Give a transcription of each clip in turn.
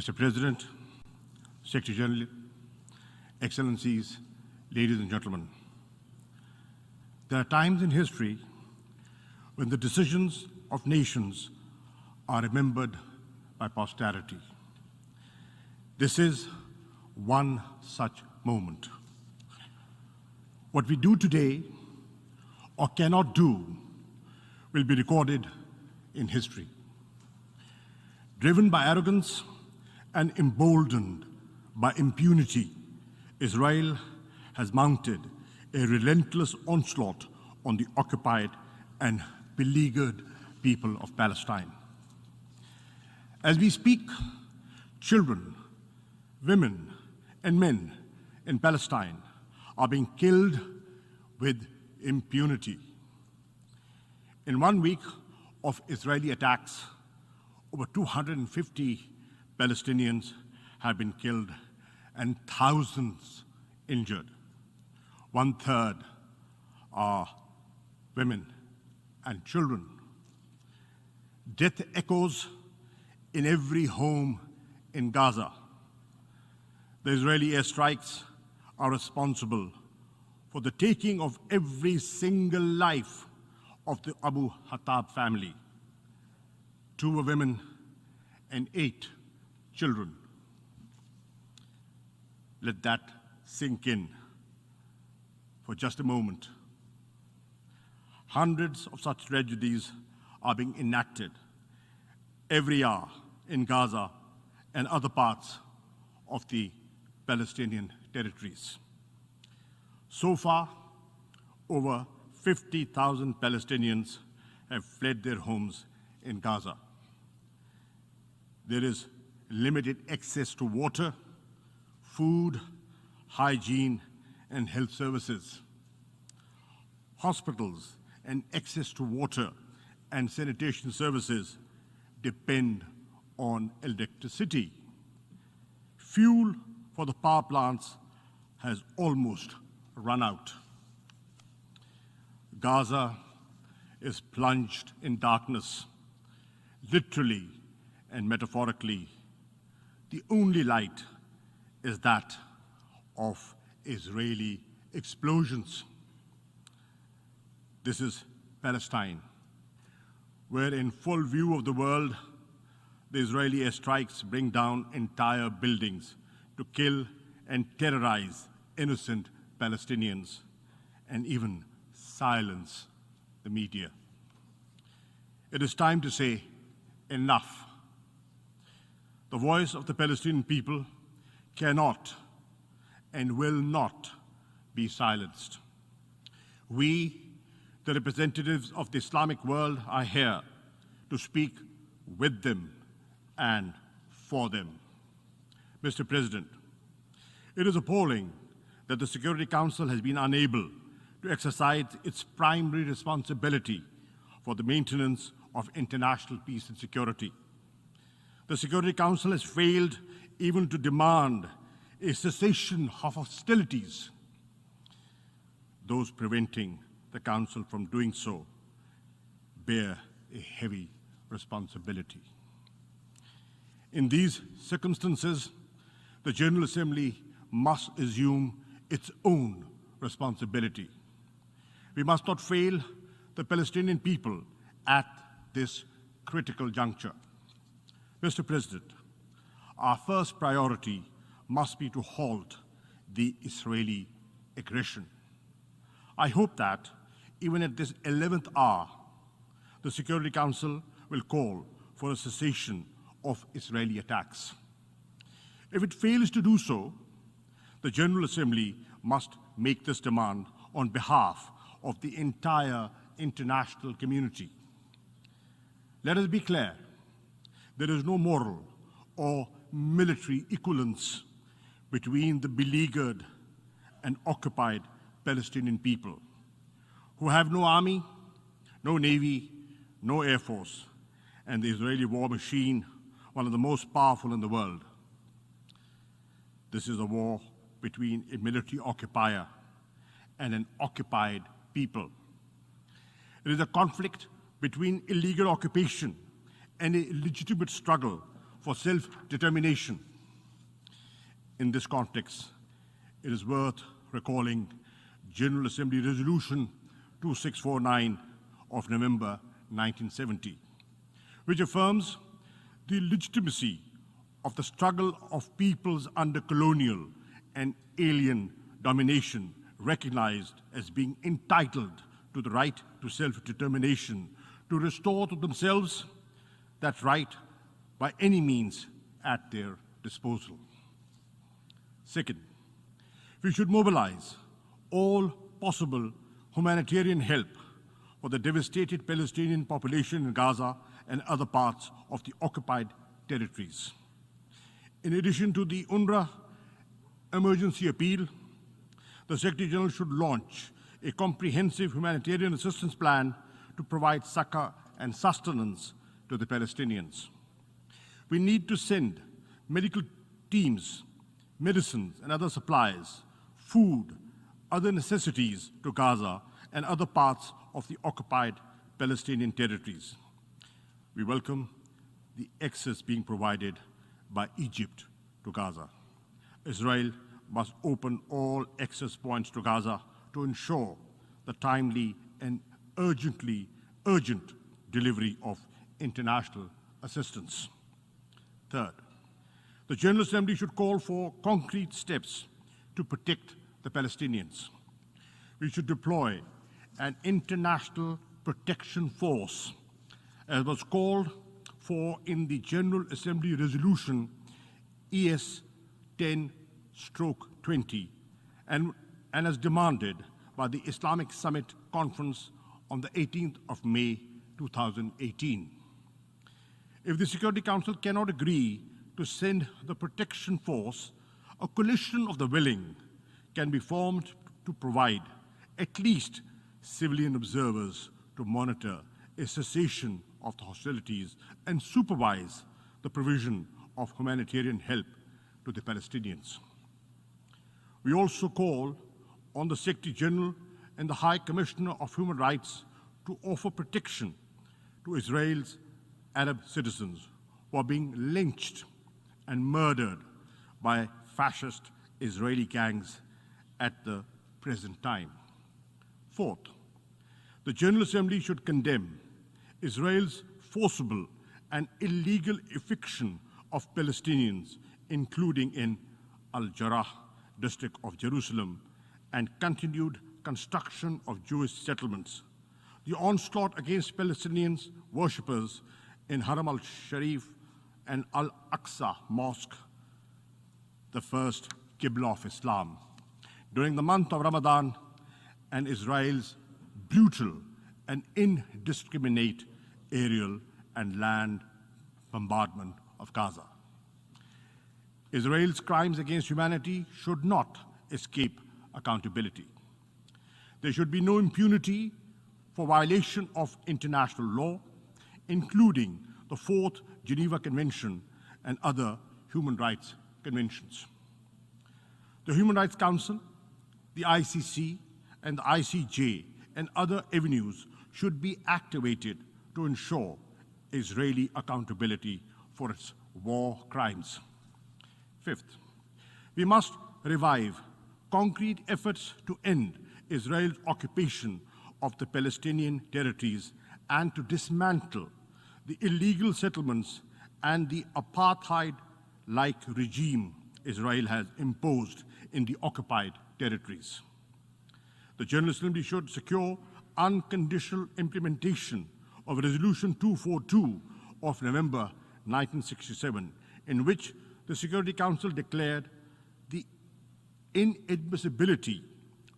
Mr. President, Secretary General, Excellencies, ladies and gentlemen, there are times in history when the decisions of nations are remembered by posterity. This is one such moment. What we do today or cannot do will be recorded in history. Driven by arrogance and emboldened by impunity, Israel has mounted a relentless onslaught on the occupied and beleaguered people of Palestine. As we speak, children, women, and men in Palestine are being killed with impunity. In 1 week of Israeli attacks, over 250 Palestinians have been killed and thousands injured. 1/3 are women and children. Death echoes in every home in Gaza. The Israeli airstrikes are responsible for the taking of every single life of the Abu Hattab family. 2 were women and 8 children. Let that sink in for just a moment. Hundreds of such tragedies are being enacted every hour in Gaza and other parts of the Palestinian territories. So far, over 50,000 Palestinians have fled their homes in Gaza. There is limited access to water, food, hygiene, and health services. Hospitals and access to water and sanitation services depend on electricity. Fuel for the power plants has almost run out. Gaza is plunged in darkness, literally and metaphorically. The only light is that of Israeli explosions. This is Palestine, where in full view of the world, the Israeli airstrikes bring down entire buildings to kill and terrorize innocent Palestinians and even silence the media. It is time to say enough. The voice of the Palestinian people cannot and will not be silenced. We, the representatives of the Islamic world, are here to speak with them and for them. Mr. President, it is appalling that the Security Council has been unable to exercise its primary responsibility for the maintenance of international peace and security. The Security Council has failed even to demand a cessation of hostilities. Those preventing the Council from doing so bear a heavy responsibility. In these circumstances, the General Assembly must assume its own responsibility. We must not fail the Palestinian people at this critical juncture. Mr. President, our first priority must be to halt the Israeli aggression. I hope that even at this 11th hour, the Security Council will call for a cessation of Israeli attacks. If it fails to do so, the General Assembly must make this demand on behalf of the entire international community. Let us be clear, there is no moral or military equivalence between the beleaguered and occupied Palestinian people, who have no army, no navy, no air force, and the Israeli war machine, one of the most powerful in the world. This is a war between a military occupier and an occupied people. It is a conflict between illegal occupation and a legitimate struggle for self-determination. In this context, it is worth recalling General Assembly Resolution 2649 of November 1970, which affirms the legitimacy of the struggle of peoples under colonial and alien domination, recognized as being entitled to the right to self-determination, to restore to themselves that right by any means at their disposal. Second, we should mobilize all possible humanitarian help for the devastated Palestinian population in Gaza and other parts of the occupied territories. In addition to the UNRWA emergency appeal, the Secretary General should launch a comprehensive humanitarian assistance plan to provide succor and sustenance to the Palestinians. We need to send medical teams, medicines and other supplies, food, other necessities to Gaza and other parts of the occupied Palestinian territories. We welcome the access being provided by Egypt to Gaza. Israel must open all access points to Gaza to ensure the timely and urgent delivery of international assistance. Third, the General Assembly should call for concrete steps to protect the Palestinians. We should deploy an international protection force, as was called for in the General Assembly Resolution ES 10/20 and as demanded by the Islamic Summit Conference on the 18th of May 2018. If the Security Council cannot agree to send the protection force, a coalition of the willing can be formed to provide at least civilian observers to monitor a cessation of the hostilities and supervise the provision of humanitarian help to the Palestinians. We also call on the Secretary General and the High Commissioner of Human Rights to offer protection to Israel's Arab citizens who are being lynched and murdered by fascist Israeli gangs at the present time. Fourth, the General Assembly should condemn Israel's forcible and illegal eviction of Palestinians, including in Al-Jarrah district of Jerusalem, and continued construction of Jewish settlements. The onslaught against Palestinians worshippers in Haram al-Sharif and Al-Aqsa Mosque, the first Qibla of Islam, during the month of Ramadan, and Israel's brutal and indiscriminate aerial and land bombardment of Gaza. Israel's crimes against humanity should not escape accountability. There should be no impunity for violation of international law, including the Fourth Geneva Convention and other human rights conventions. The Human Rights Council, the ICC, and the ICJ and other avenues should be activated to ensure Israeli accountability for its war crimes. Fifth, we must revive concrete efforts to end Israel's occupation of the Palestinian territories and to dismantle the illegal settlements and the apartheid-like regime Israel has imposed in the occupied territories. The General Assembly should secure unconditional implementation of Resolution 242 of November 1967, in which the Security Council declared the inadmissibility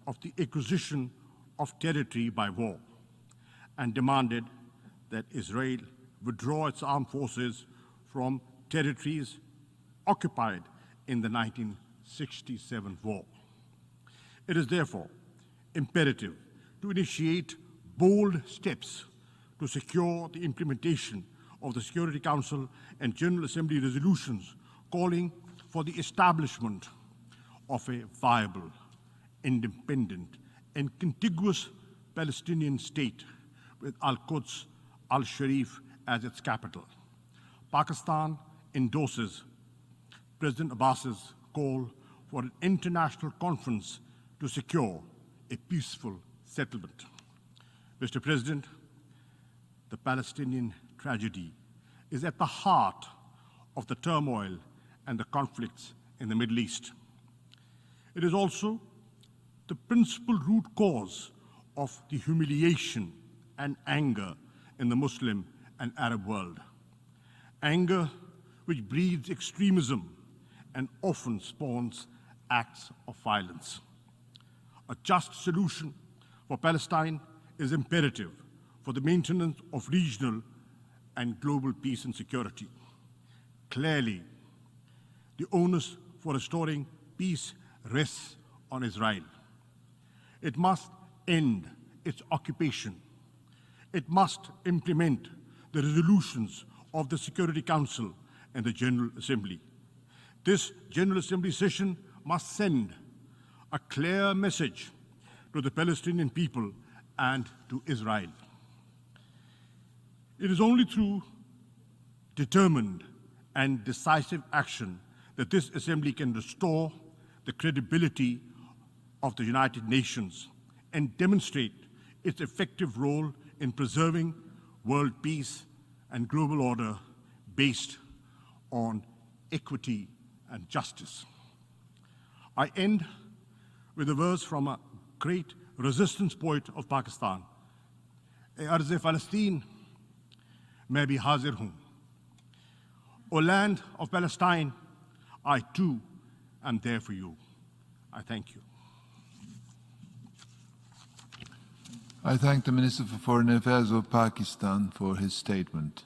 of the acquisition of territory by war and demanded that Israel withdraw its armed forces from territories occupied in the 1967 war. It is therefore imperative to initiate bold steps to secure the implementation of the Security Council and General Assembly resolutions calling for the establishment of a viable, independent, and contiguous Palestinian state with Al-Quds, Al-Sharif as its capital. Pakistan endorses President Abbas's call for an international conference to secure a peaceful settlement. Mr. President, the Palestinian tragedy is at the heart of the turmoil and the conflicts in the Middle East. It is also the principal root cause of the humiliation and anger in the Muslim and Arab world. Anger which breeds extremism and often spawns acts of violence. A just solution for Palestine is imperative for the maintenance of regional and global peace and security. Clearly, the onus for restoring peace rests on Israel. It must end its occupation. It must implement the resolutions of the Security Council and the General Assembly. This General Assembly session must send a clear message to the Palestinian people and to Israel. It is only through determined and decisive action that this Assembly can restore the credibility of the United Nations and demonstrate its effective role in preserving world peace and global order based on equity and justice. I end with a verse from a great resistance poet of Pakistan. "E arz-e Palestine, main bhi hazir hoon." O land of Palestine, I too am there for you. I thank you. I thank the Minister for Foreign Affairs of Pakistan for his statement.